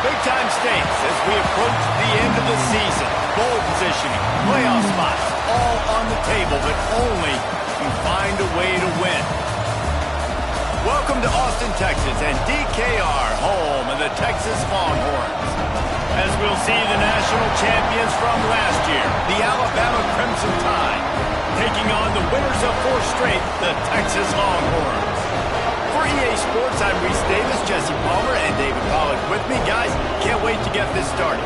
Big-time stakes as we approach the end of the season. Bowl positioning, playoff spots, all on the table, but only if you find a way to win. Welcome to Austin, Texas, and DKR, home of the Texas Longhorns. As we'll see the national champions from last year, the Alabama Crimson Tide, taking on the winners of 4 straight, the Texas Longhorns. For EA Sports, I'm Reese Davis, Jesse Palmer, and David Pollack with me. Guys, can't wait to get this started.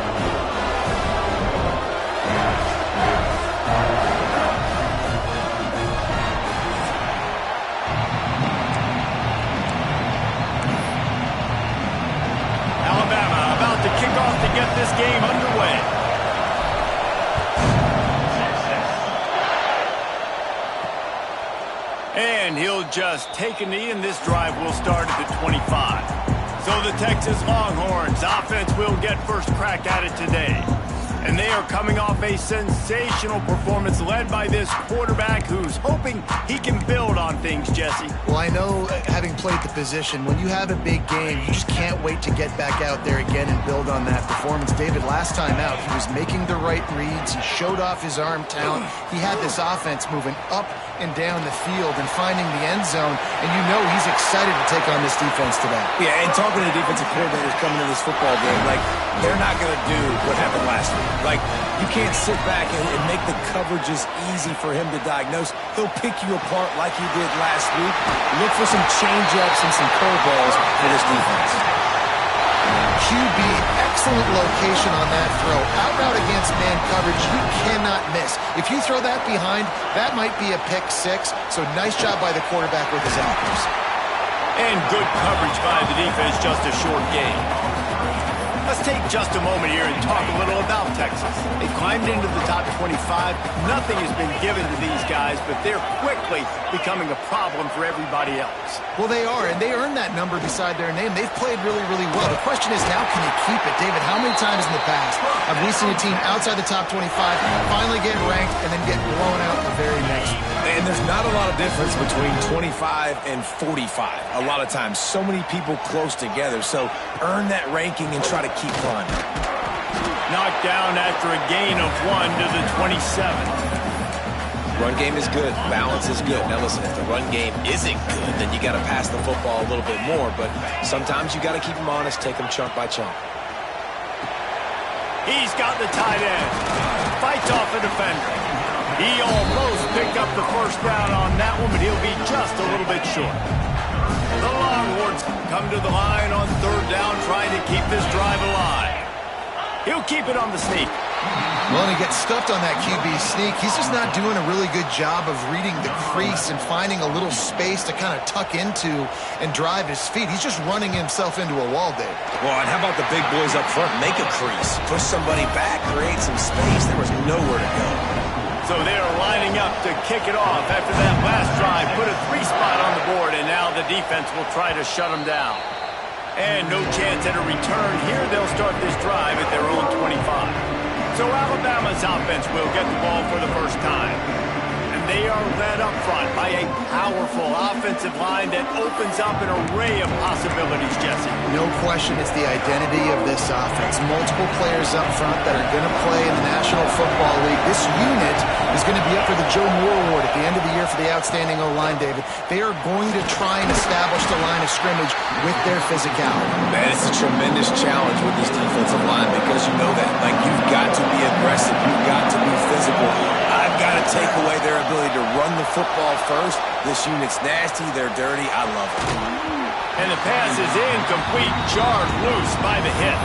Alabama about to kick off to get this game underway. And he'll just take a knee, and this drive will start at the 25. So the Texas Longhorns offense will get first crack at it today. And they are coming off a sensational performance led by this quarterback who's hoping he can build on things, Jesse. Well, I know, having played the position, when you have a big game, you just can't wait to get back out there again and build on that performance. David, last time out, he was making the right reads. He showed off his arm talent. He had this offense moving up and down the field and finding the end zone, and you know he's excited to take on this defense today. Yeah, and talking to defensive coordinators coming to this football game, like, they're not going to do what happened last week. Like, you can't sit back and make the coverages easy for him to diagnose. He'll pick you apart like he did last week. Look for some change-ups and some curveballs for this defense. QB, excellent location on that throw. Out route against man coverage, you cannot miss. If you throw that behind, that might be a pick 6. So nice job by the quarterback with his accuracy. And good coverage by the defense, just a short gain. Let's take just a moment here and talk a little about Texas. They climbed into the top 25. Nothing has been given to these guys, but they're quickly becoming a problem for everybody else. Well, they are, and they earned that number beside their name. They've played really, really well. The question is, now can you keep it? David, how many times in the past have we seen a team outside the top 25 finally get ranked and then get blown out the very next week? And there's not a lot of difference between 25 and 45. A lot of times, so many people close together. So earn that ranking and try to keep climbing. Knocked down after a gain of 1 to the 27. Run game is good. Balance is good. Now listen, if the run game isn't good, then you got to pass the football a little bit more. But sometimes you got to keep them honest, take them chunk by chunk. He's got the tight end. Fights off a defender. He almost picked up the first down on that one, but he'll be just a little bit short. The Longhorns come to the line on 3rd down, trying to keep this drive alive. He'll keep it on the sneak. Well, and he gets stuffed on that QB sneak. He's just not doing a really good job of reading the crease and finding a little space to kind of tuck into and drive his feet. He's just running himself into a wall, Dave. Well, and how about the big boys up front? Make a crease. Push somebody back. Create some space. There was nowhere to go. So they're lining up to kick it off after that last drive. Put a 3-spot on the board, and now the defense will try to shut them down. And no chance at a return here. They'll start this drive at their own 25. So Alabama's offense will get the ball for the first time. And they are led up front by a powerful offensive line that opens up an array of possibilities, Jesse. No question it's the identity of this offense. Multiple players up front that are going to play in the National Football League. This unit is going to be up for the Joe Moore Award at the end of the year for the outstanding O-line, David. They are going to try and establish the line of scrimmage with their physicality. Man, it's a tremendous challenge with this defensive line because you know that. Like, you've got to be aggressive. You've got to be physical. I've got to take away their ability to run the football first. This unit's nasty. They're dirty. I love it. And the pass is incomplete, jarred loose by the hit.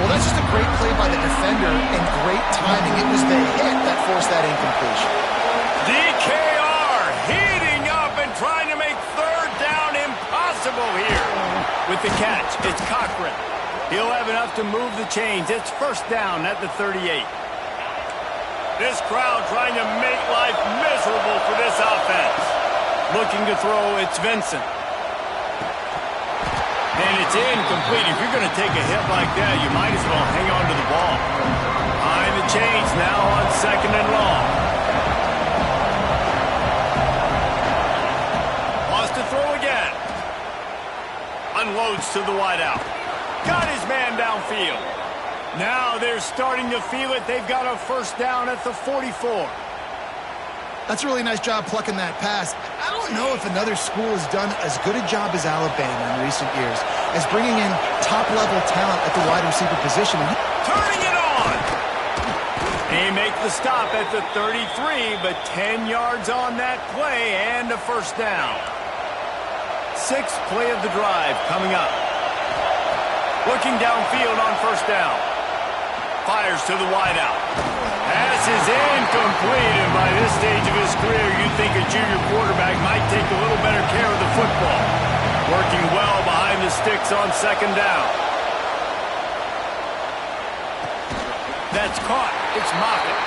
Well, that's just a great play by the defender and great timing. It was the hit that forced that incompletion. DKR heating up and trying to make 3rd down impossible here. With the catch, it's Cochran. He'll have enough to move the chains. It's 1st down at the 38. This crowd trying to make life miserable for this offense. Looking to throw, it's Vincent. And it's incomplete. If you're going to take a hit like that, you might as well hang on to the ball. Behind the chains now on 2nd and long. Wants to throw again. Unloads to the wideout. Got his man down downfield. Now they're starting to feel it. They've got a first down at the 44. That's a really nice job plucking that pass. I don't know if another school has done as good a job as Alabama in recent years as bringing in top-level talent at the wide receiver position. Turning it on! They make the stop at the 33, but 10 yards on that play and a first down. Sixth play of the drive coming up. Looking downfield on first down. Fires to the wideout. Pass is incomplete, and by this stage of his career, you'd think a junior quarterback might take a little better care of the football. Working well behind the sticks on second down. That's caught. It's Moffitt.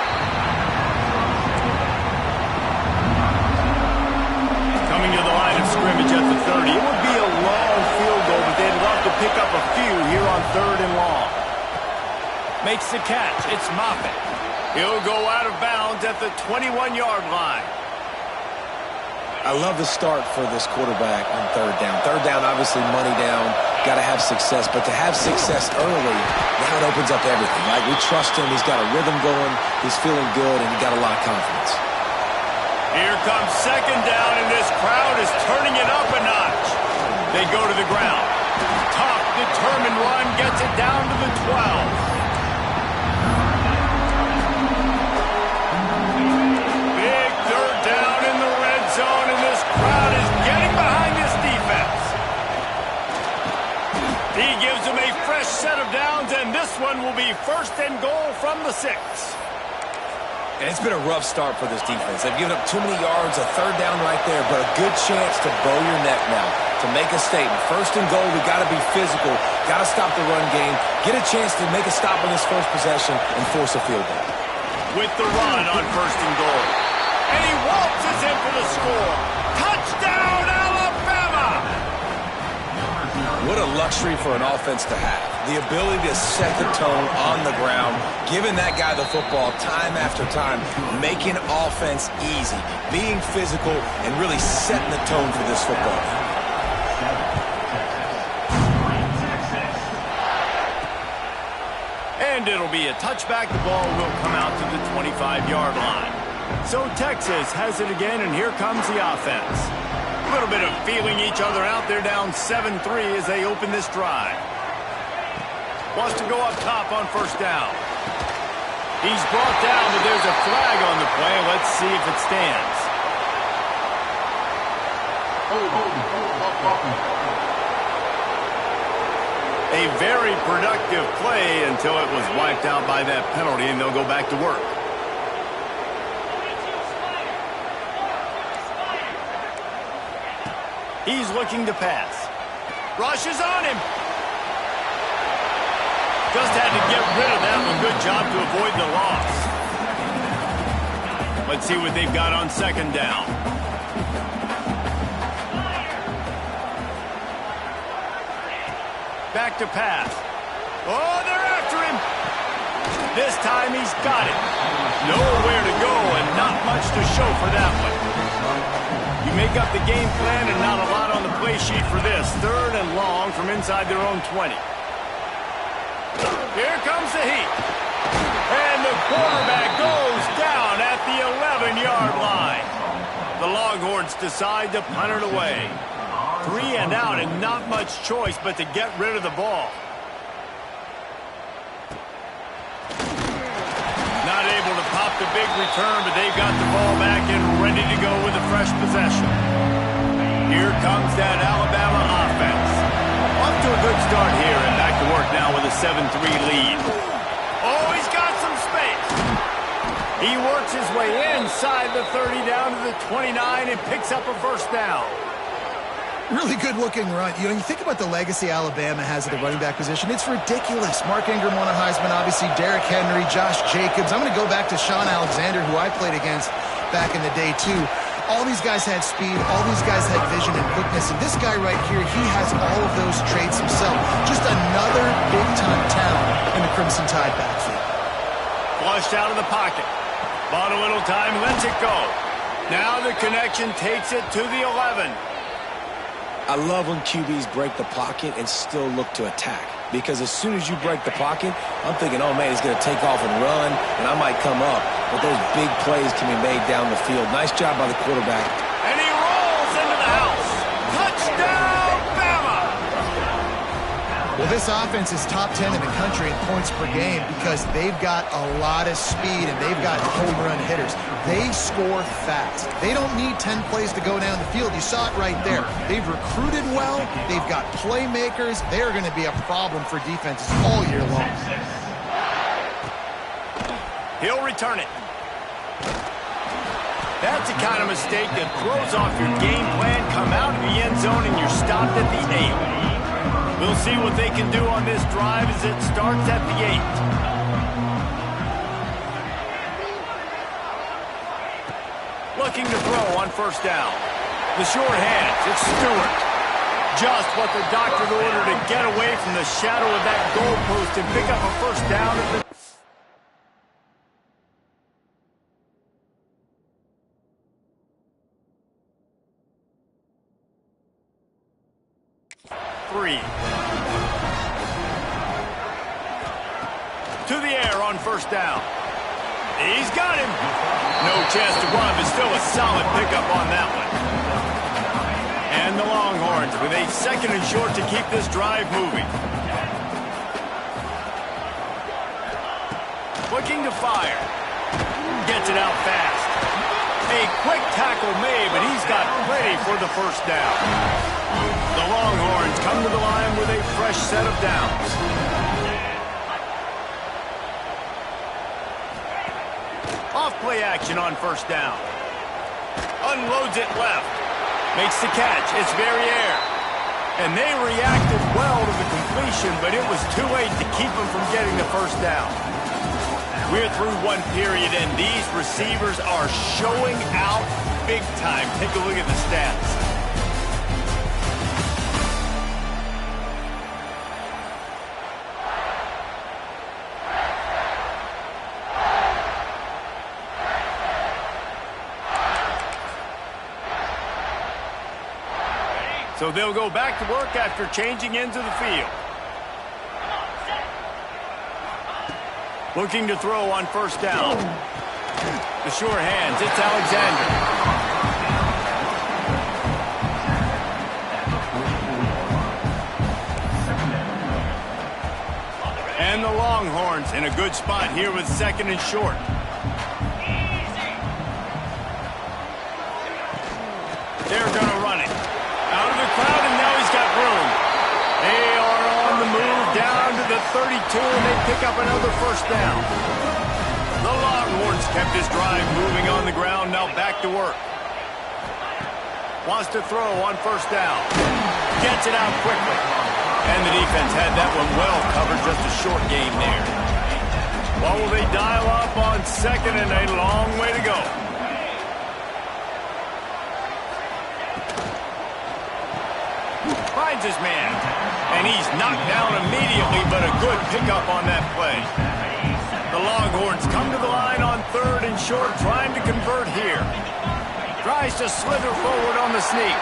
Coming to the line of scrimmage at the 30. It would be a long field goal, but they'd love to pick up a few here on third and long. Makes the catch. It's Moffitt. He'll go out of bounds at the 21-yard line. I love the start for this quarterback on third down. Third down, obviously money down. Got to have success, but to have success early, now it opens up everything. Like, we trust him. He's got a rhythm going. He's feeling good, and he got a lot of confidence. Here comes second down, and this crowd is turning it up a notch. They go to the ground. Tough, determined run gets it down to the 12. Big third down in the red zone, and this crowd is getting behind this defense. He gives them a fresh set of downs, and this one will be first and goal from the 6. And it's been a rough start for this defense. They've given up too many yards, a third down right there, but a good chance to bow your neck now, to make a statement. First and goal, we got to be physical, got to stop the run game, get a chance to make a stop on this first possession, and force a field goal. With the run on first and goal. And he waltzes in for the score. Touchdown, Alabama! What a luxury for an offense to have. The ability to set the tone on the ground, giving that guy the football time after time, making offense easy, being physical, and really setting the tone for this football game. And it'll be a touchback. The ball will come out to the 25-yard line. So Texas has it again, and here comes the offense. A little bit of feeling each other out. They're down 7-3 as they open this drive. Wants to go up top on first down. He's brought down, but there's a flag on the play. Let's see if it stands. A very productive play until it was wiped out by that penalty, and they'll go back to work. He's looking to pass. Rush is on him. Just had to get rid of that one. Good job to avoid the loss. Let's see what they've got on second down. Back to pass. Oh, they're after him. This time he's got it. Nowhere to go and not much to show for that one. You make up the game plan and not a lot on the play sheet for this. Third and long from inside their own 20. Here comes the heat. And the quarterback goes down at the 11-yard line. The Longhorns decide to punt it away. 3 and out and not much choice but to get rid of the ball. Not able to pop the big return, but they've got the ball back and ready to go with a fresh possession. Here comes that Alabama offense. Off to a good start here and back to work now with a 7-3 lead. Oh, he's got some space. He works his way inside the 30 down to the 29 and picks up a first down. Really good-looking run. You know, you think about the legacy Alabama has at the running back position, it's ridiculous. Mark Ingram won a Heisman, obviously Derrick Henry, Josh Jacobs. I'm going to go back to Sean Alexander, who I played against back in the day, too. All these guys had speed. All these guys had vision and quickness. And this guy right here, he has all of those traits himself. Just another big-time talent in the Crimson Tide backfield. Flushed out of the pocket. Bought a little time, lets it go. Now the connection takes it to the 11. I love when QBs break the pocket and still look to attack. because as soon as you break the pocket, I'm thinking, oh, man, he's going to take off and run, and I might come up. But those big plays can be made down the field. Nice job by the quarterback. And he rolls into the house. Touchdown, Bama! Well, this offense is top 10 in the country in points per game because they've got a lot of speed and they've got home run hitters. They score fast. They don't need 10 plays to go down the field. You saw it right there. They've recruited well. They've got playmakers. They're going to be a problem for defenses all year long. He'll return it. That's the kind of mistake that throws off your game plan. Come out of the end zone and you're stopped at the 8. We'll see what they can do on this drive as it starts at the 8. Looking to throw on first down. The short hands, it's Stewart. Just what the doctor ordered to get away from the shadow of that goalpost and pick up a first down at the 3. To the air on first down. He's got him. No chance to run, but still a solid pickup on that one. And the Longhorns with a second and short to keep this drive moving. Looking to fire. Gets it out fast. A quick tackle made, but he's got plenty for the first down. The Longhorns come to the line with a fresh set of downs. Off play action on first down. Unloads it left. Makes the catch. It's Verrier. And they reacted well to the completion, but it was too late to keep them from getting the first down. We're through one period, and these receivers are showing out big time. Take a look at the stats. So they'll go back to work after changing into the field. Looking to throw on first down. The sure hands, it's Alexander. And the Longhorns in a good spot here with second and short. They're going to run it. Out of the crowd, and now he's got room. They are on the move down to the 32, and they pick up another first down. The Longhorns kept this drive moving on the ground, now back to work. Wants to throw on first down. Gets it out quickly. And the defense had that one well covered, just a short game there. Well, will they dial up on second, and a long way to go. Finds his man, and he's knocked down immediately, but a good pickup on that play. The Longhorns come to the line on third and short, trying to convert here. Tries to slither forward on the sneak.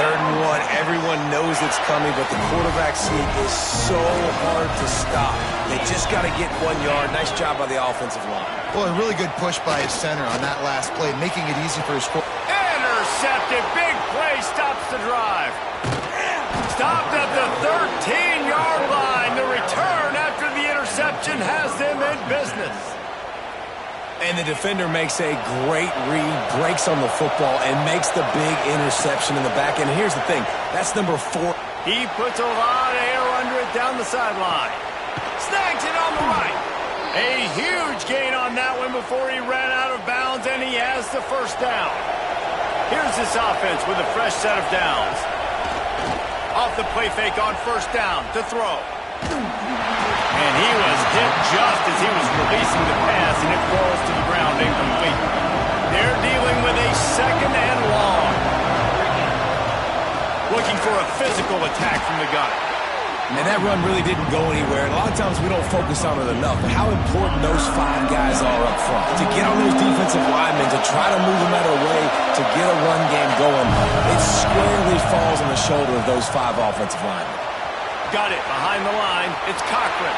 3rd and 1, everyone knows it's coming, but the quarterback sneak is so hard to stop. They just got to get 1 yard. Nice job by the offensive line. Well, a really good push by his center on that last play, making it easy for his quarterback. Intercepted. Big play stops the drive. Stopped at the 13-yard line. The return after the interception has them in business. And the defender makes a great read, breaks on the football, and makes the big interception in the back end. And here's the thing. That's number 4. He puts a lot of air under it down the sideline. Snags it on the right. A huge gain on that one before he ran out of bounds, and he has the first down. Here's this offense with a fresh set of downs. Off the play fake on first down to throw. And he was hit just as he was releasing the pass, and it falls to the ground incomplete. They're dealing with a second and long. Looking for a physical attack from the gun. And that run really didn't go anywhere. And a lot of times we don't focus on it enough. But how important those 5 guys are up front. To get on those defensive linemen, to try to move them out of the way, to get a run game going, it squarely falls on the shoulder of those 5 offensive linemen. got it behind the line. It's Cochran.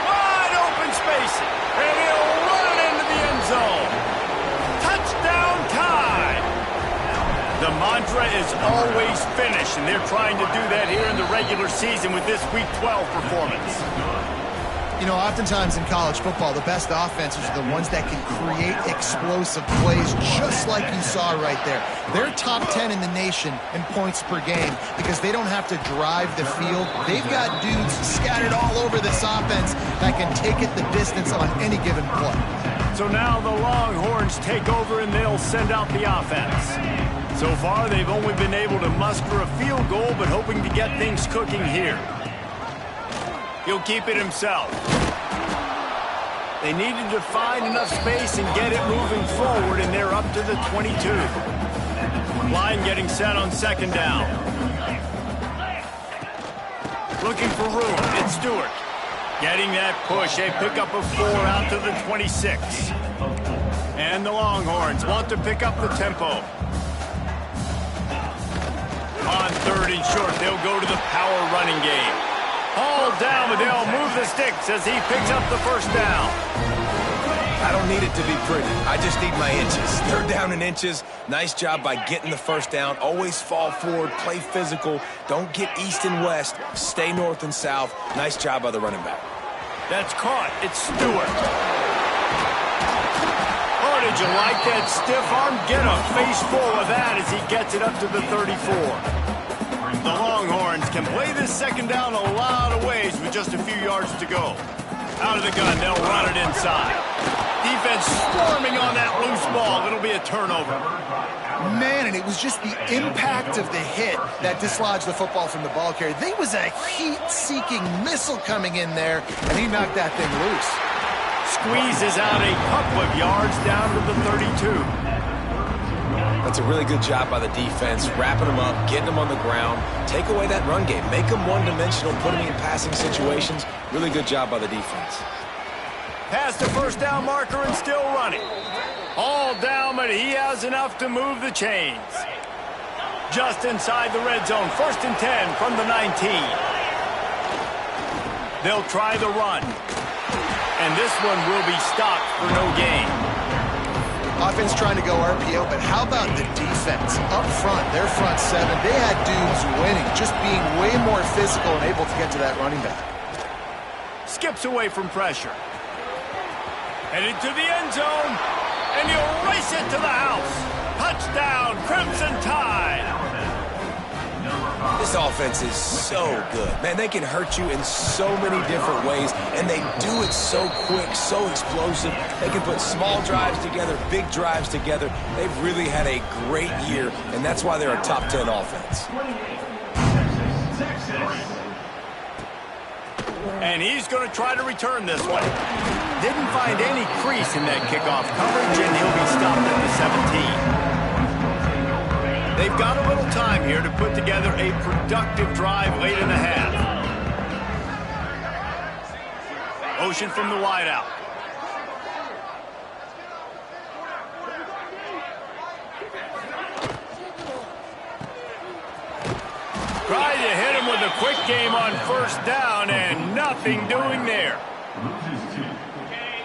Wide open spacing. And he'll run it into the end zone. Touchdown tie. The mantra is always finish, and they're trying to do that here in the regular season with this Week 12 performance. You know, oftentimes in college football, the best offenses are the ones that can create explosive plays, just like you saw right there. They're top 10 in the nation in points per game because they don't have to drive the field. They've got dudes scattered all over this offense that can take it the distance on any given play. So now the Longhorns take over and they'll send out the offense. So far, they've only been able to muster a field goal, but hoping to get things cooking here. He'll keep it himself. They needed to find enough space and get it moving forward, and they're up to the 22. Line getting set on second down. Looking for room. It's Stewart. Getting that push. A pickup of 4 out to the 26. And the Longhorns want to pick up the tempo. On 3rd and short, they'll go to the power running game. Hauled down, but they'll move the sticks as he picks up the first down. I don't need it to be pretty. I just need my inches. 3rd down in inches. Nice job by getting the first down. Always fall forward, play physical. Don't get east and west. Stay north and south. Nice job by the running back. That's caught. It's Stewart. Oh, did you like that stiff arm? Get a face full of that as he gets it up to the 34. The Longhorns can play this second down a lot of ways with just a few yards to go. Out of the gun, they'll run it inside. Defense swarming on that loose ball. It'll be a turnover. Man, and it was just the impact of the hit that dislodged the football from the ball carrier. There was a heat-seeking missile coming in there, and he knocked that thing loose. Squeezes out a couple of yards down to the 32. That's a really good job by the defense, wrapping them up, getting them on the ground, take away that run game, make them one-dimensional, put them in passing situations. Really good job by the defense. Past the first down marker and still running. All down, but he has enough to move the chains. Just inside the red zone, 1st and 10 from the 19. They'll try the run. And this one will be stopped for no gain. Offense trying to go RPO, but how about the defense? Up front, their front 7, they had dudes winning, just being way more physical and able to get to that running back. Skips away from pressure. Headed to the end zone, and he'll race it to the house. Touchdown, Crimson Tide. This offense is so good. Man, they can hurt you in so many different ways, and they do it so quick, so explosive. They can put small drives together, big drives together. They've really had a great year, and that's why they're a top 10 offense. And he's going to try to return this one. Didn't find any crease in that kickoff coverage, and he'll be stopped at the 17. They've got a little time here to put together a productive drive late in the half. Motion from the wideout. Tried to hit him with a quick game on 1st down, and nothing doing there.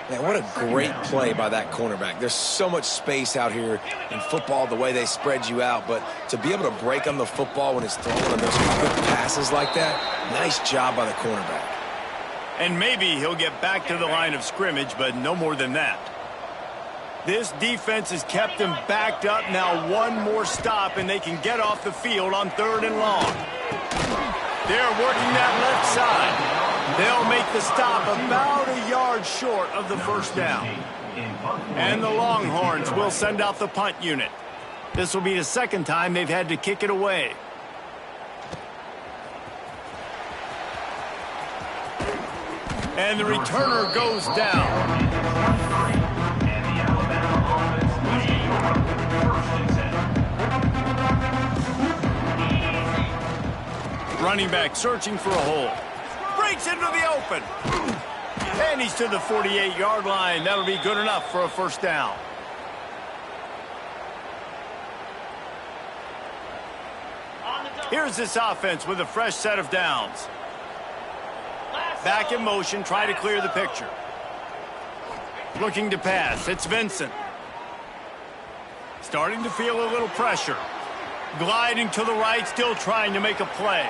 Man, what a great play by that cornerback. There's so much space out here in football, the way they spread you out, but to be able to break on the football when it's thrown on those quick passes like that, nice job by the cornerback. And maybe he'll get back to the line of scrimmage, but no more than that. This defense has kept them backed up. Now one more stop, and they can get off the field on 3rd and long. They're working that left side. They'll make the stop about a yard short of the 1st down. And the Longhorns will send out the punt unit. This will be the 2nd time they've had to kick it away. And the returner goes down. Running back searching for a hole. Breaks into the open. And he's to the 48-yard line. That'll be good enough for a 1st down. Here's this offense with a fresh set of downs. back in motion, try to clear the picture. Looking to pass, it's Vincent. Starting to feel a little pressure. Gliding to the right, still trying to make a play.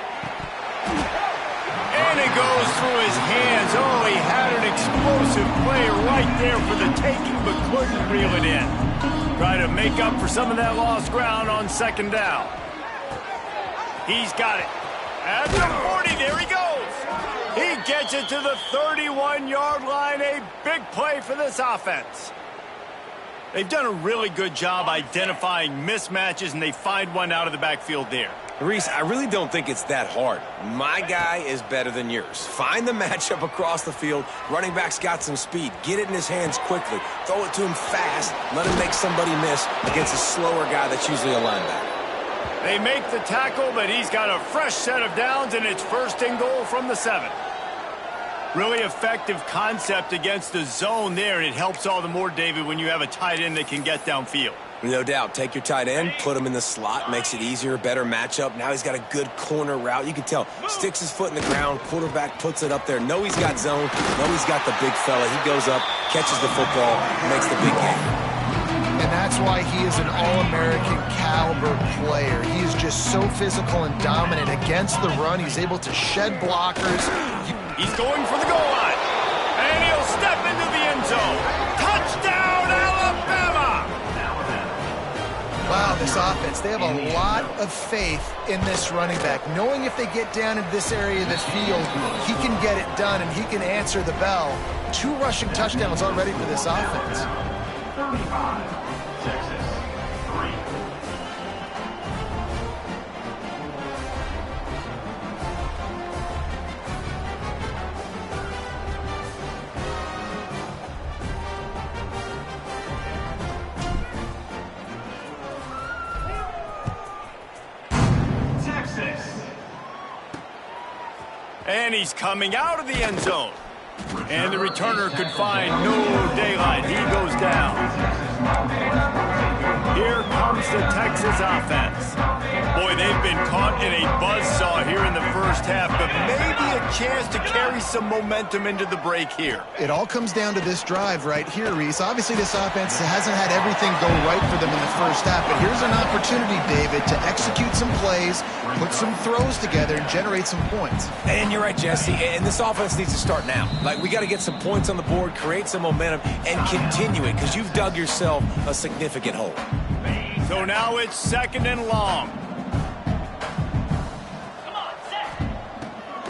And it goes through his hands. Oh, he had an explosive play right there for the taking, but couldn't reel it in. Try to make up for some of that lost ground on second down. He's got it. At the 40, there he goes. He gets it to the 31-yard line. A big play for this offense. They've done a really good job identifying mismatches, and they find one out of the backfield there. Reese, I really don't think it's that hard. My guy is better than yours. Find the matchup across the field. Running back's got some speed. Get it in his hands quickly. Throw it to him fast. Let him make somebody miss against a slower guy that's usually a linebacker. They make the tackle, but he's got a fresh set of downs, and it's 1st and goal from the 7. Really effective concept against the zone there, and it helps all the more, David, when you have a tight end that can get downfield. No doubt. Take your tight end, put him in the slot, makes it easier, better matchup. Now he's got a good corner route. You can tell. Sticks his foot in the ground, quarterback puts it up there. Know he's got zone, know he's got the big fella. He goes up, catches the football, makes the big game. And that's why he is an All-American caliber player. He is just so physical and dominant against the run. He's able to shed blockers. He's going for the goal line. And he'll step into the end zone. Touchdown, Alabama! Wow, this offense, they have a lot of faith in this running back. Knowing if they get down into this area of the field, he can get it done and he can answer the bell. 2 rushing touchdowns already for this offense. 35, Texas, 3. And he's coming out of the end zone. And the returner could find no daylight. He goes down. Here comes the Texas offense. Boy, they've been caught in a buzzsaw here in the first half, but maybe a chance to carry some momentum into the break here. It all comes down to this drive right here, Reese. Obviously, this offense hasn't had everything go right for them in the first half, but here's an opportunity, David, to execute some plays, put some throws together, and generate some points. And you're right, Jesse, and this offense needs to start now. Like, we got to get some points on the board, create some momentum, and continue it, because you've dug yourself a significant hole. So now it's 2nd and long.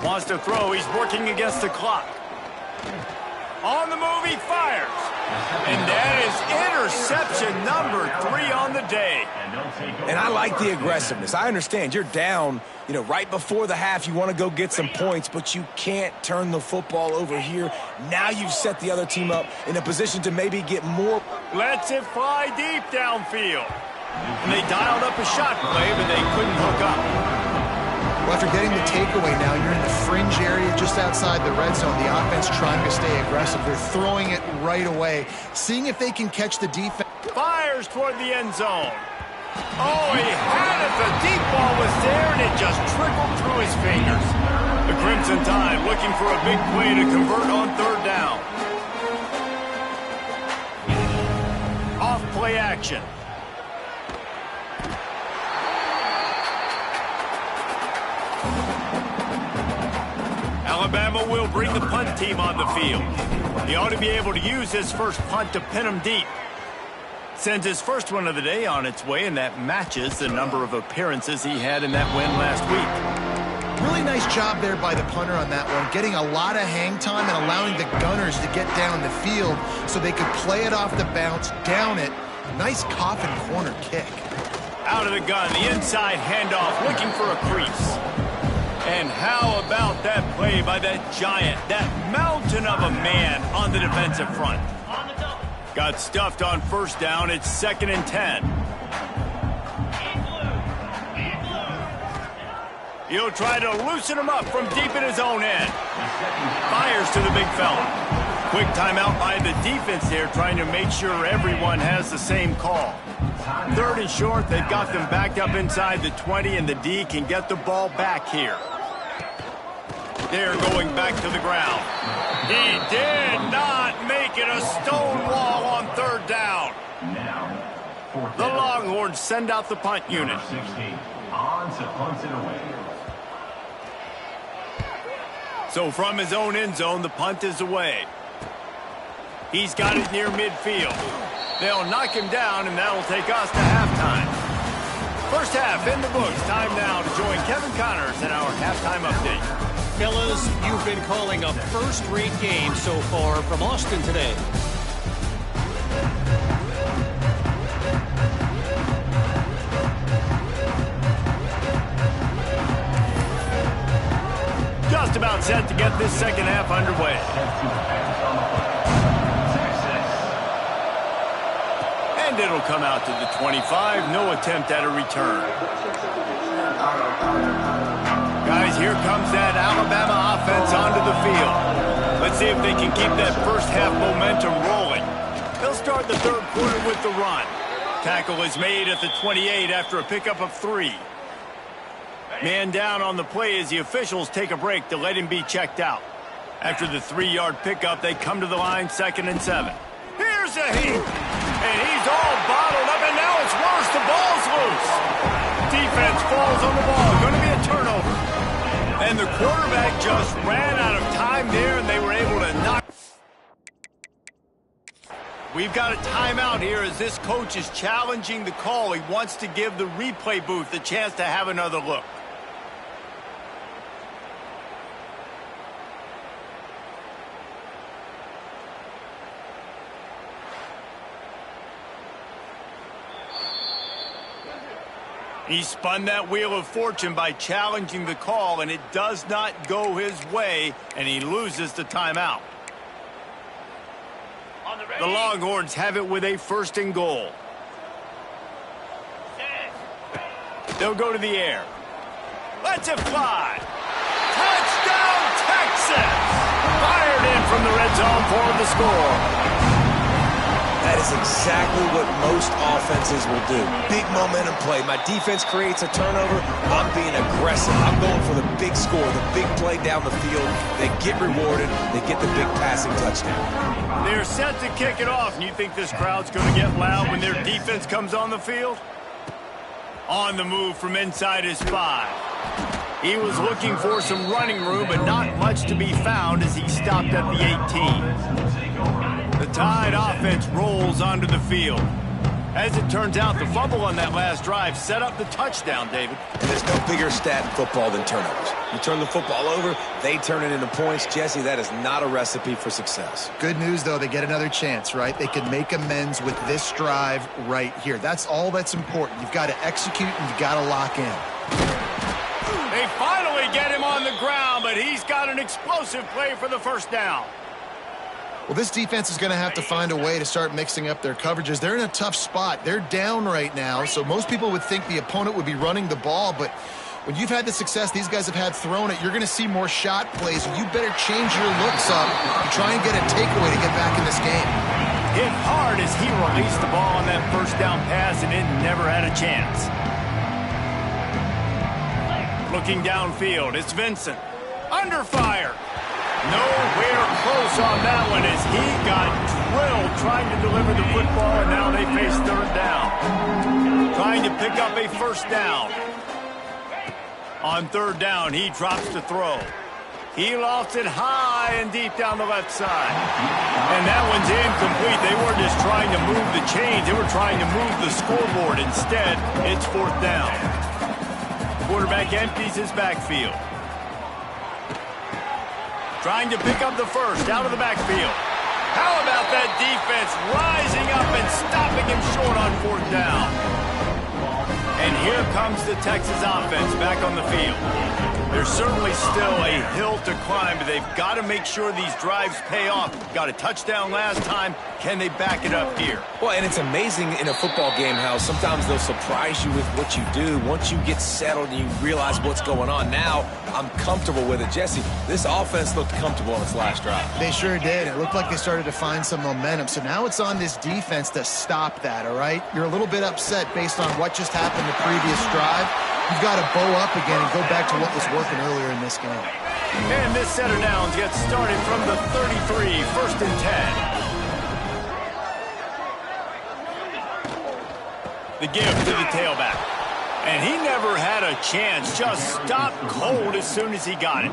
Wants to throw. He's working against the clock. On the move, he fires. And that is interception number 3 on the day. And I like the aggressiveness. I understand you're down, right before the half. You want to go get some points, but you can't turn the football over here. Now you've set the other team up in a position to maybe get more. Lets it fly deep downfield. And they dialed up a shot play, but they couldn't hook up. Well, after getting the takeaway now, you're in the fringe area just outside the red zone. The offense trying to stay aggressive. They're throwing it right away, seeing if they can catch the defense. Fires toward the end zone. Oh, he had it. The deep ball was there, and it just trickled through his fingers. The Crimson Tide looking for a big play to convert on 3rd down. Off play action. Alabama will bring the punt team on the field. He ought to be able to use his first punt to pin him deep. Sends his first one of the day on its way, and that matches the number of appearances he had in that win last week. Really nice job there by the punter on that one, getting a lot of hang time and allowing the gunners to get down the field so they could play it off the bounce, down it. Nice coffin corner kick. Out of the gun, the inside handoff, looking for a crease. And how about that play by that giant, that mountain of a man on the defensive front? Got stuffed on 1st down. It's 2nd and 10. He'll try to loosen him up from deep in his own end. Fires to the big fella. Quick timeout by the defense there, trying to make sure everyone has the same call. 3rd and short. They've got them backed up inside the 20, and the D can get the ball back here. They're going back to the ground. He did not make it a stone wall on third down. Now, The Longhorns send out the punt unit. 16 on to punt it away. So from his own end zone, the punt is away. He's got it near midfield. They'll knock him down, and that'll take us to halftime. First half in the books. Time now to join Kevin Connors in our halftime update. Fellas, you've been calling a first-rate game so far from Austin today. Just about set to get this second half underway. And it'll come out to the 25. No attempt at a return. Guys, here comes that Alabama offense onto the field. Let's see if they can keep that first half momentum rolling. They'll start the third quarter with the run. Tackle is made at the 28 after a pickup of 3. Man down on the play as the officials take a break to let him be checked out. After the 3-yard pickup, they come to the line 2nd and 7. Here's a heat. And he's all bottled up, and now it's worse. The ball's loose. Defense falls on the ball. Going to be a turnover. And the quarterback just ran out of time there, and they were able to knock. We've got a timeout here as this coach is challenging the call. He wants to give the replay booth a chance to have another look. He spun that wheel of fortune by challenging the call, and it does not go his way, and he loses the timeout. The Longhorns have it with a 1st and goal. They'll go to the air. Let's it fly. Touchdown, Texas! Fired in from the red zone for the score. That is exactly what most offenses will do. Big momentum play. My defense creates a turnover. I'm being aggressive. I'm going for the big score, the big play down the field. They get rewarded. They get the big passing touchdown. They're set to kick it off, and you think this crowd's going to get loud when their defense comes on the field? On the move from inside his 5. He was looking for some running room, but not much to be found as he stopped at the 18. The Tide offense rolls onto the field. As it turns out, the fumble on that last drive set up the touchdown, David. And there's no bigger stat in football than turnovers. You turn the football over, they turn it into points. Jesse, that is not a recipe for success. Good news, though, they get another chance, right? They can make amends with this drive right here. That's all that's important. You've got to execute and you've got to lock in. They finally get him on the ground, but he's got an explosive play for the first down. Well, this defense is going to have to find a way to start mixing up their coverages. They're in a tough spot. They're down right now, so most people would think the opponent would be running the ball, but when you've had the success these guys have had throwing it, you're going to see more shot plays. You better change your looks up and try and get a takeaway to get back in this game. Hit hard as he released the ball on that first down pass, and it never had a chance. Looking downfield, it's Vincent. Under fire. Nowhere close on that one as he got drilled trying to deliver the football, and now they face 3rd down. Trying to pick up a 1st down. On 3rd down, he drops to throw. He lofts it high and deep down the left side. And that one's incomplete. They weren't just trying to move the chains. They were trying to move the scoreboard. Instead, it's 4th down. Quarterback empties his backfield. Trying to pick up the 1st out of the backfield. How about that defense rising up and stopping him short on 4th down? And here comes the Texas offense back on the field. There's certainly still a hill to climb, but they've got to make sure these drives pay off. Got a touchdown last time. Can they back it up here? Well, and it's amazing in a football game how sometimes they'll surprise you with what you do. Once you get settled and you realize what's going on, now I'm comfortable with it. Jesse, this offense looked comfortable on its last drive. They sure did. It looked like they started to find some momentum. So now it's on this defense to stop that, all right? You're a little bit upset based on what just happened the previous drive. You've got to bow up again and go back to what was working earlier in this game. And this set of downs gets started from the 33, 1st and 10. The give to the tailback. And he never had a chance. Just stopped cold as soon as he got it.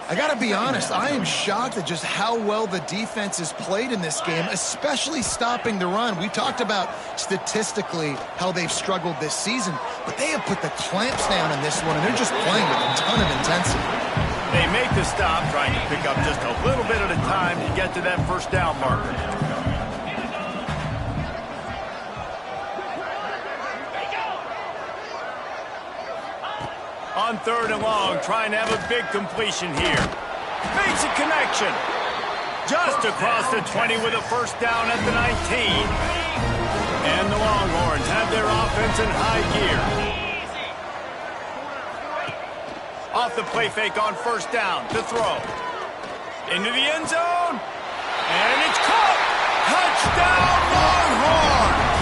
I got to be honest, I am shocked at just how well the defense has played in this game, especially stopping the run. We talked about statistically how they've struggled this season, but they have put the clamps down in this one, and they're just playing with a ton of intensity. They make the stop, trying to pick up just a little bit at a time to get to that 1st down marker. On 3rd and long, trying to have a big completion here. Makes a connection. Just across the 20 with a 1st down at the 19. And the Longhorns have their offense in high gear. Off the play fake on 1st down to throw. Into the end zone. And it's caught. Touchdown, Longhorns!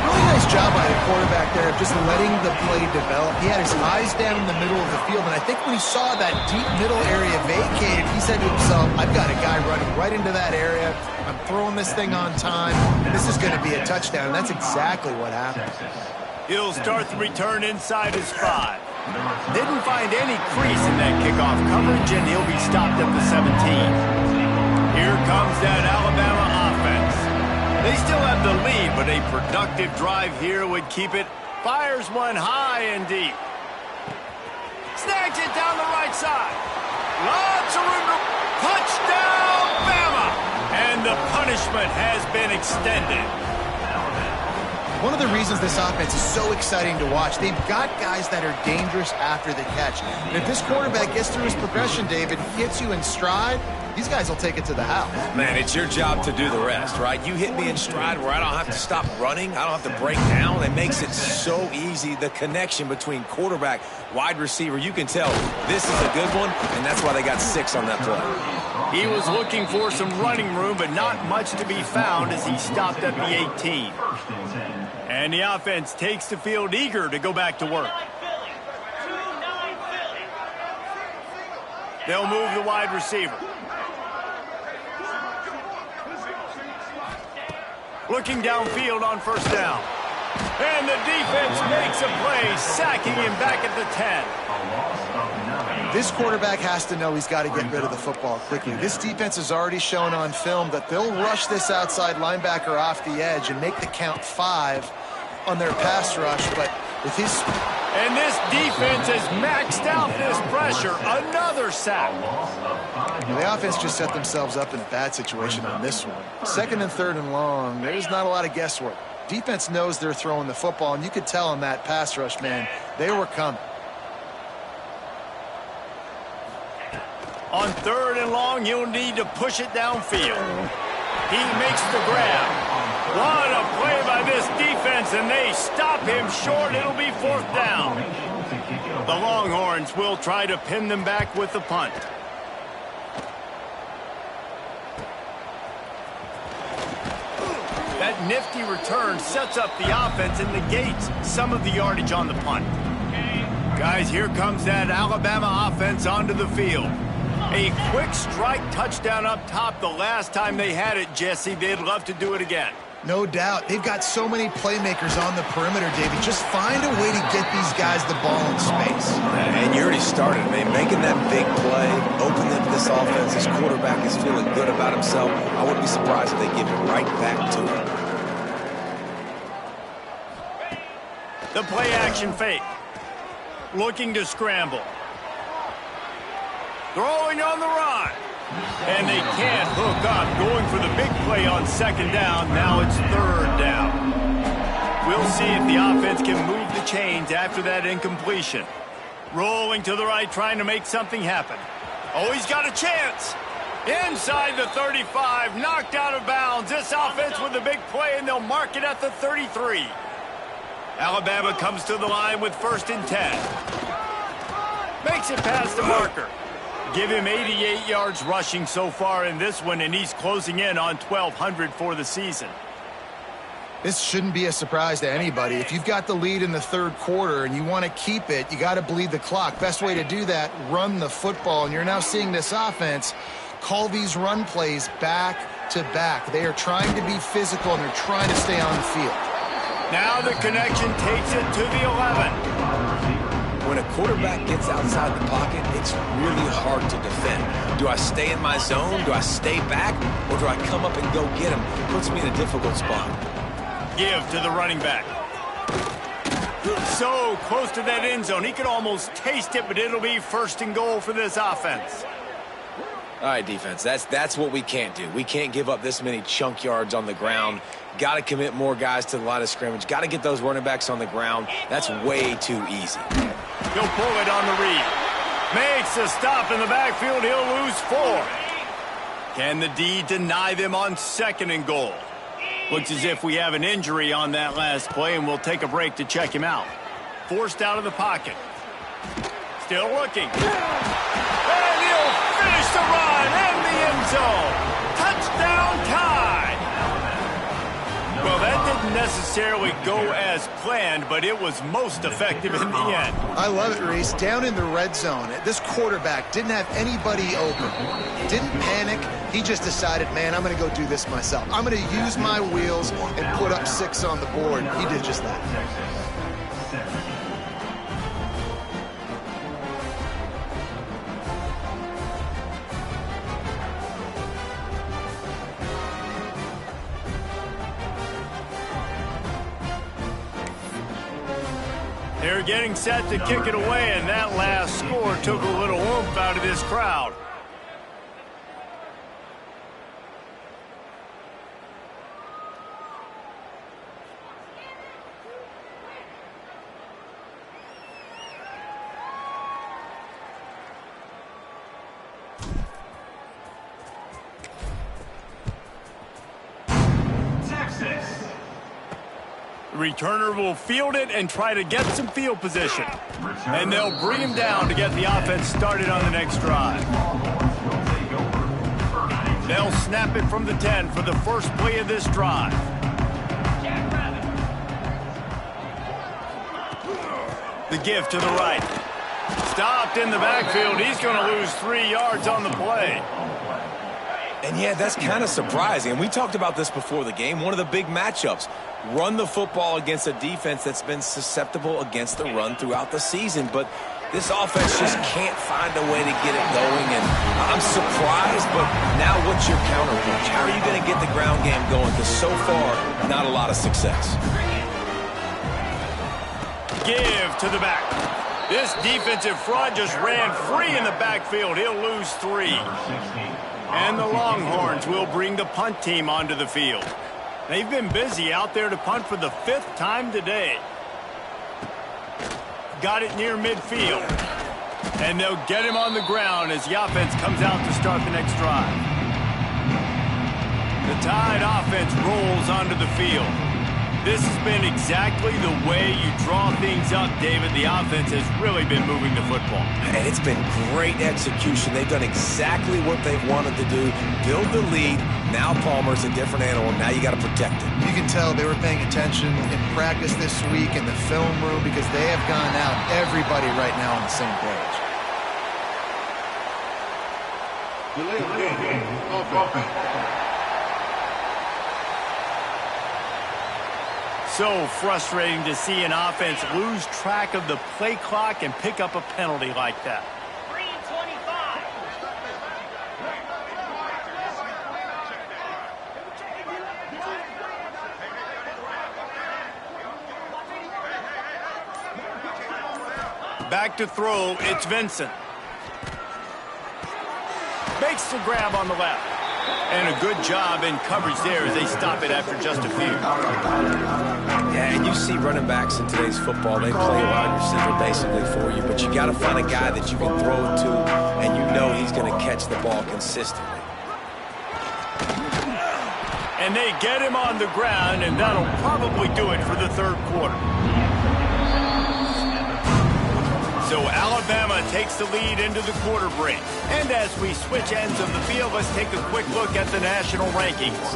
Really nice job by the quarterback there of just letting the play develop. He had his eyes down in the middle of the field, and I think when he saw that deep middle area vacated, he said to himself, I've got a guy running right into that area. I'm throwing this thing on time. This is going to be a touchdown, and that's exactly what happened. He'll start the return inside his 5. Didn't find any crease in that kickoff coverage, and he'll be stopped at the 17. Here comes that Alabama offense. They still have the lead, but a productive drive here would keep it. Fires one high and deep. Snags it down the right side. Lots of room to... Touchdown, Bama! And the punishment has been extended. One of the reasons this offense is so exciting to watch, they've got guys that are dangerous after the catch. And if this quarterback gets through his progression, David, hits you in stride, these guys will take it to the house. Man, it's your job to do the rest, right? You hit me in stride where I don't have to stop running. I don't have to break down. It makes it so easy. The connection between quarterback, wide receiver, you can tell this is a good one, and that's why they got 6 on that play. He was looking for some running room, but not much to be found as he stopped at the 18. And the offense takes the field eager to go back to work. They'll move the wide receiver. Looking downfield on 1st down. And the defense makes a play, sacking him back at the 10. This quarterback has to know he's got to get rid of the football quickly. This defense has already shown on film that they'll rush this outside linebacker off the edge and make the count 5 on their pass rush, but with his... And this defense has maxed out this pressure. Another sack. The offense just set themselves up in a bad situation on this one. 2nd and 3rd and long, there's not a lot of guesswork. Defense knows they're throwing the football, and you could tell on that pass rush, man, they were coming. On 3rd and long, you'll need to push it downfield. He makes the grab. What a play by this defense, and they stop him short. It'll be 4th down. The Longhorns will try to pin them back with the punt. That nifty return sets up the offense and negates some of the yardage on the punt. Guys, here comes that Alabama offense onto the field. A quick strike touchdown up top the last time they had it, Jesse. They'd love to do it again. No doubt. They've got so many playmakers on the perimeter, David. Just find a way to get these guys the ball in space. And you already started, man. Making that big play, opening up this offense. This quarterback is feeling good about himself. I wouldn't be surprised if they give it right back to him. The play action fake. Looking to scramble. Throwing on the run. And they can't hook up. Going for the big play on 2nd down. Now it's 3rd down. We'll see if the offense can move the chains after that incompletion. Rolling to the right, trying to make something happen. Oh, he's got a chance. Inside the 35, knocked out of bounds. This offense with a big play, and they'll mark it at the 33. Alabama comes to the line with 1st and 10. Makes it past the marker. Give him 88 yards rushing so far in this one, and he's closing in on 1,200 for the season. This shouldn't be a surprise to anybody. If you've got the lead in the third quarter and you want to keep it, you got to bleed the clock. Best way to do that, run the football. And you're now seeing this offense call these run plays back to back. They are trying to be physical, and they're trying to stay on the field. Now the connection takes it to the 11. When a quarterback gets outside the pocket, it's really hard to defend. Do I stay in my zone? Do I stay back? Or do I come up and go get him? Puts me in a difficult spot. Give to the running back. So close to that end zone. He could almost taste it, but it'll be first and goal for this offense. All right, defense, that's what we can't do. We can't give up this many chunk yards on the ground. Got to commit more guys to the line of scrimmage. Got to get those running backs on the ground. That's way too easy. He'll pull it on the read. Makes a stop in the backfield. He'll lose 4. Can the D deny them on second and goal? Looks as if we have an injury on that last play, and we'll take a break to check him out. Forced out of the pocket. Still looking. And he'll finish the run in the end zone. Touchdown tie. Well, that didn't necessarily go as planned, but it was most effective in the end. I love it, Reese. Down in the red zone, this quarterback didn't have anybody open. Didn't panic. He just decided, man, I'm going to go do this myself. I'm going to use my wheels and put up 6 on the board. He did just that. They're getting set to kick it away, and that last score took a little oomph out of this crowd. The returner will field it and try to get some field position. And they'll bring him down to get the offense started on the next drive. They'll snap it from the 10 for the first play of this drive. The give to the right. Stopped in the backfield. He's going to lose 3 yards on the play. And yeah, that's kind of surprising. And we talked about this before the game. One of the big matchups. Run the football against a defense that's been susceptible against the run throughout the season. But this offense just can't find a way to get it going. And I'm surprised, but now what's your counterpunch? How are you going to get the ground game going? Because so far, not a lot of success. Give to the back. This defensive front just ran free in the backfield. He'll lose 3. And the Longhorns will bring the punt team onto the field. They've been busy out there to punt for the 5th time today. Got it near midfield. And they'll get him on the ground as the offense comes out to start the next drive. The Tide offense rolls onto the field. This has been exactly the way you draw things up, David. The offense has really been moving the football. And it's been great execution. They've done exactly what they've wanted to do. Build the lead. Now Palmer's a different animal. Now you got to protect it. You can tell they were paying attention in practice this week in the film room because they have gone out, everybody right now on the same page. So frustrating to see an offense lose track of the play clock and pick up a penalty like that. 3:25. Back to throw, it's Vincent. Makes the grab on the left. And a good job in coverage there as they stop it after just a few. Yeah, and you see running backs in today's football, they play a wide receiver basically for you, but you got to find a guy that you can throw it to, and you know he's going to catch the ball consistently. And they get him on the ground, and that'll probably do it for the third quarter. So Alabama takes the lead into the quarter break. And as we switch ends of the field, let's take a quick look at the national rankings.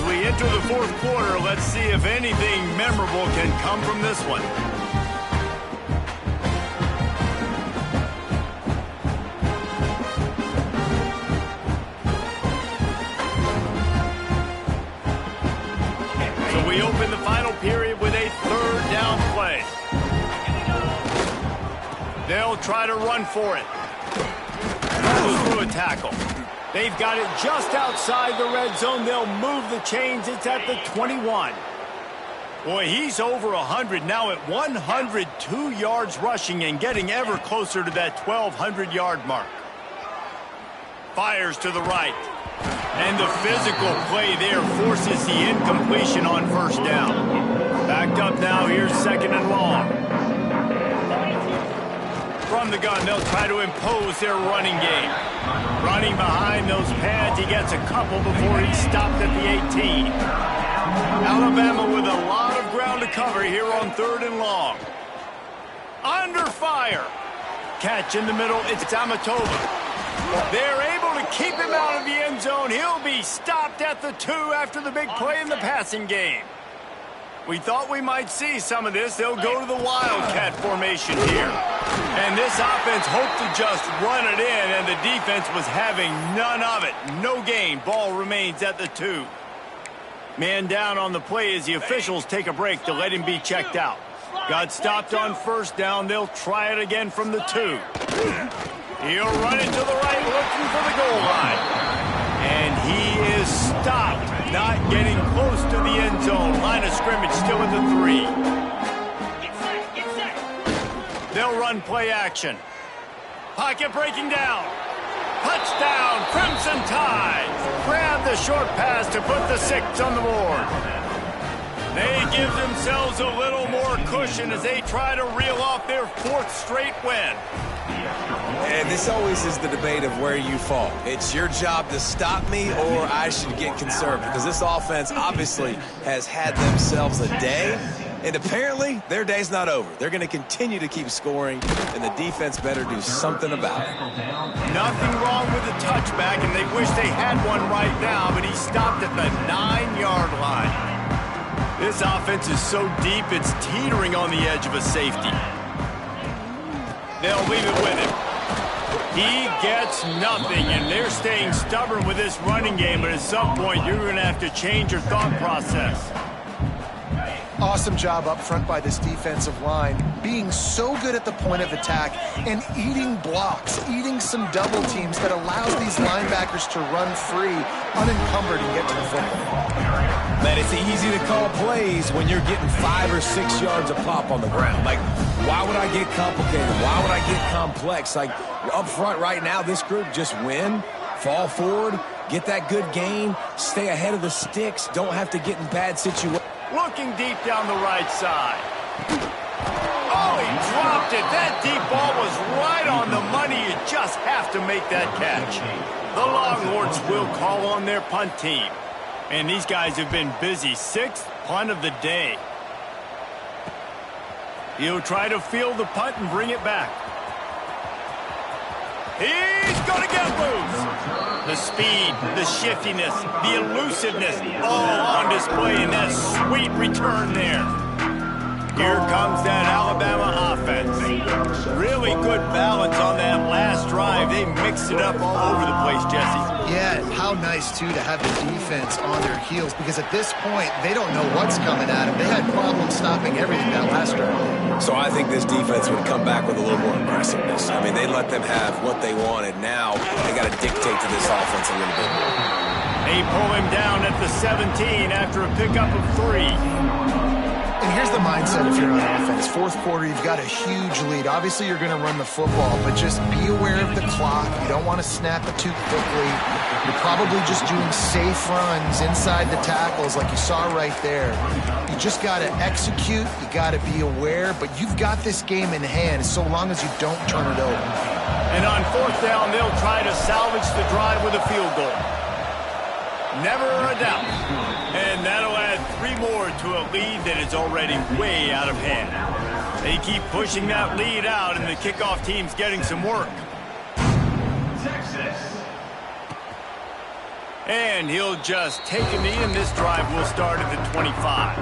we enter the fourth quarter, let's see if anything memorable can come from this one. So we open the final period with a third down play. They'll try to run for it. Through a tackle. They've got it just outside the red zone. They'll move the chains. It's at the 21. Boy, he's over 100 now at 102 yards rushing and getting ever closer to that 1,200-yard mark. Fires to the right. And the physical play there forces the incompletion on first down. Backed up now. Here's second and long. From the gun, they'll try to impose their running game. Running behind those pads, he gets a couple before he's stopped at the 18. Alabama with a lot of ground to cover here on third and long. Under fire. Catch in the middle, it's Amatova. They're able to keep him out of the end zone. He'll be stopped at the 2 after the big play in the passing game. We thought we might see some of this. They'll go to the Wildcat formation here. And this offense hoped to just run it in, and the defense was having none of it. No gain. Ball remains at the 2. Man down on the play as the officials take a break to let him be checked out. Got stopped on first down. They'll try it again from the 2. He'll run it to the right, looking for the goal line. And he is stopped. Not getting close to the end zone. Line of scrimmage still at the 3. They'll run play action. Pocket breaking down. Touchdown, Crimson Tide. Grab the short pass to put the 6 on the board. They give themselves a little more cushion as they try to reel off their 4th straight win. And this always is the debate of where you fall. It's your job to stop me or I should get conservative, because this offense obviously has had themselves a day, and apparently their day's not over. They're going to continue to keep scoring, and the defense better do something about it. Nothing wrong with the touchback, and they wish they had one right now, but he stopped at the 9-yard line. This offense is so deep, it's teetering on the edge of a safety. They'll leave it with him. He gets nothing, and they're staying stubborn with this running game, but at some point you're going to have to change your thought process. Awesome job up front by this defensive line, being so good at the point of attack and eating blocks, eating some double teams that allows these linebackers to run free, unencumbered, and get to the football. Man, it's easy to call plays when you're getting 5 or 6 yards a pop on the ground. Like, why would I get complicated? Why would I get complex? Like, up front right now, this group just win, fall forward, get that good gain, stay ahead of the sticks, don't have to get in bad situations. Looking deep down the right side. Oh, he dropped it. That deep ball was right on the money. You just have to make that catch. The Longhorns will call on their punt team. And these guys have been busy. 6th punt of the day. He'll try to field the punt and bring it back. He's going to get loose. The speed, the shiftiness, the elusiveness, all on display in that sweet return there. Here comes that Alabama offense. Really good balance on that last drive. They mixed it up all over the place, Jesse. Yeah, how nice, too, to have the defense on their heels, because at this point, they don't know what's coming at them. They had problems stopping everything that last drive. So I think this defense would come back with a little more aggressiveness. I mean, they let them have what they wanted. Now they got to dictate to this offense a little bit more. They pull him down at the 17 after a pickup of 3. And here's the mindset if you're on offense. 4th quarter, you've got a huge lead. Obviously, you're going to run the football, but just be aware of the clock. You don't want to snap it too quickly. You're probably just doing safe runs inside the tackles like you saw right there. You just got to execute. You got to be aware, but you've got this game in hand so long as you don't turn it over. And on 4th down, they'll try to salvage the drive with a field goal. Never a doubt. And that'll add 3 more to a lead that is already way out of hand. They keep pushing that lead out, and the kickoff team's getting some work. Texas. And he'll just take a knee, and this drive will start at the 25.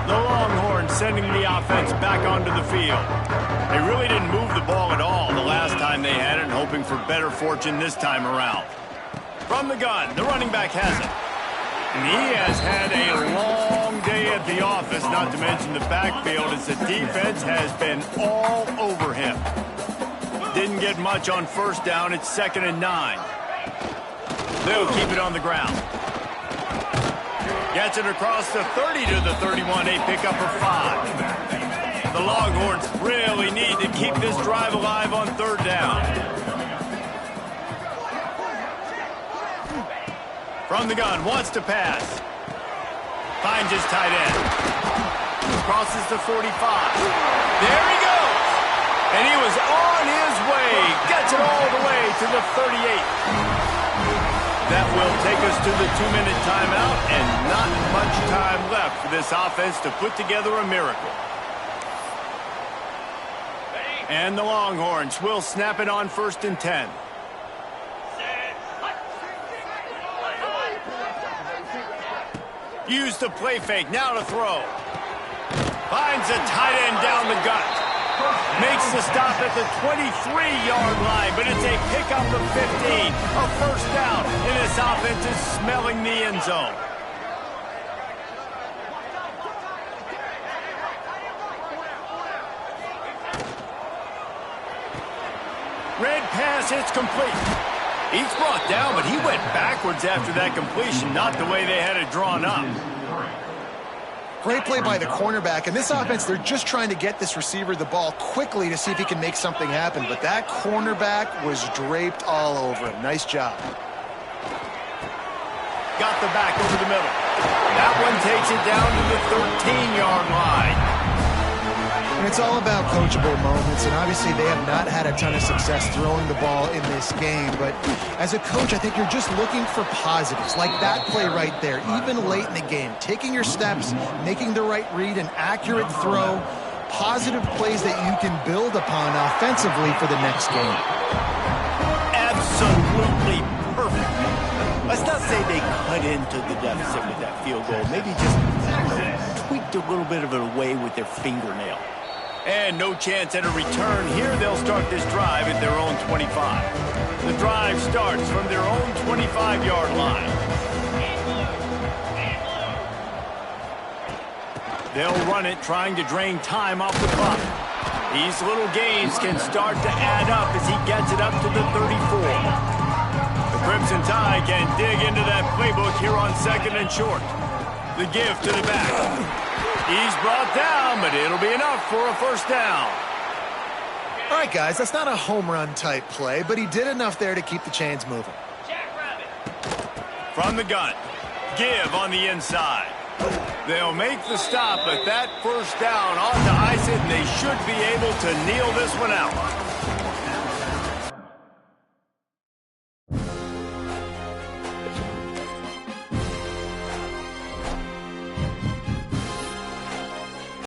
The Longhorns sending the offense back onto the field. They really didn't move the ball at all the last time they had it, hoping for better fortune this time around. From the gun, the running back has it. And he has had a long day at the office, not to mention the backfield, as the defense has been all over him. Didn't get much on first down. It's 2nd and 9. They'll keep it on the ground. Gets it across the 30 to the 31, a pickup of 5. The Longhorns really need to keep this drive alive on 3rd down. From the gun, wants to pass. Finds his tight end. Crosses the 45. There he goes! And he was on his way. Gets it all the way to the 38. That will take us to the 2-minute timeout, and not much time left for this offense to put together a miracle. And the Longhorns will snap it on 1st and 10. Use the play fake, now to throw. Finds a tight end down the gut. Makes the stop at the 23-yard line, but it's a pickup of 15. A 1st down, and this offense is smelling the end zone. Red pass, it's complete. He's brought down, but he went backwards after that completion, not the way they had it drawn up. Great play by the cornerback. And this offense, they're just trying to get this receiver the ball quickly to see if he can make something happen. But that cornerback was draped all over him. Nice job. Got the back over the middle. That one takes it down to the 13-yard line. And it's all about coachable moments, and obviously they have not had a ton of success throwing the ball in this game. But as a coach, I think you're just looking for positives, like that play right there, even late in the game. Taking your steps, making the right read, an accurate throw, positive plays that you can build upon offensively for the next game. Absolutely perfect. Let's not say they cut into the deficit with that field goal. Maybe just tweaked a little bit of it away with their fingernail. And no chance at a return here. They'll start this drive at their own 25. The drive starts from their own 25-yard line. They'll run it, trying to drain time off the clock. These little gains can start to add up as he gets it up to the 34. The Crimson Tide can dig into that playbook here on 2nd and short. The give to the back. He's brought down, but it'll be enough for a 1st down. All right, guys, that's not a home run type play, but he did enough there to keep the chains moving. From the gun, give on the inside. They'll make the stop, but that 1st down ought to ice it, and they should be able to kneel this one out.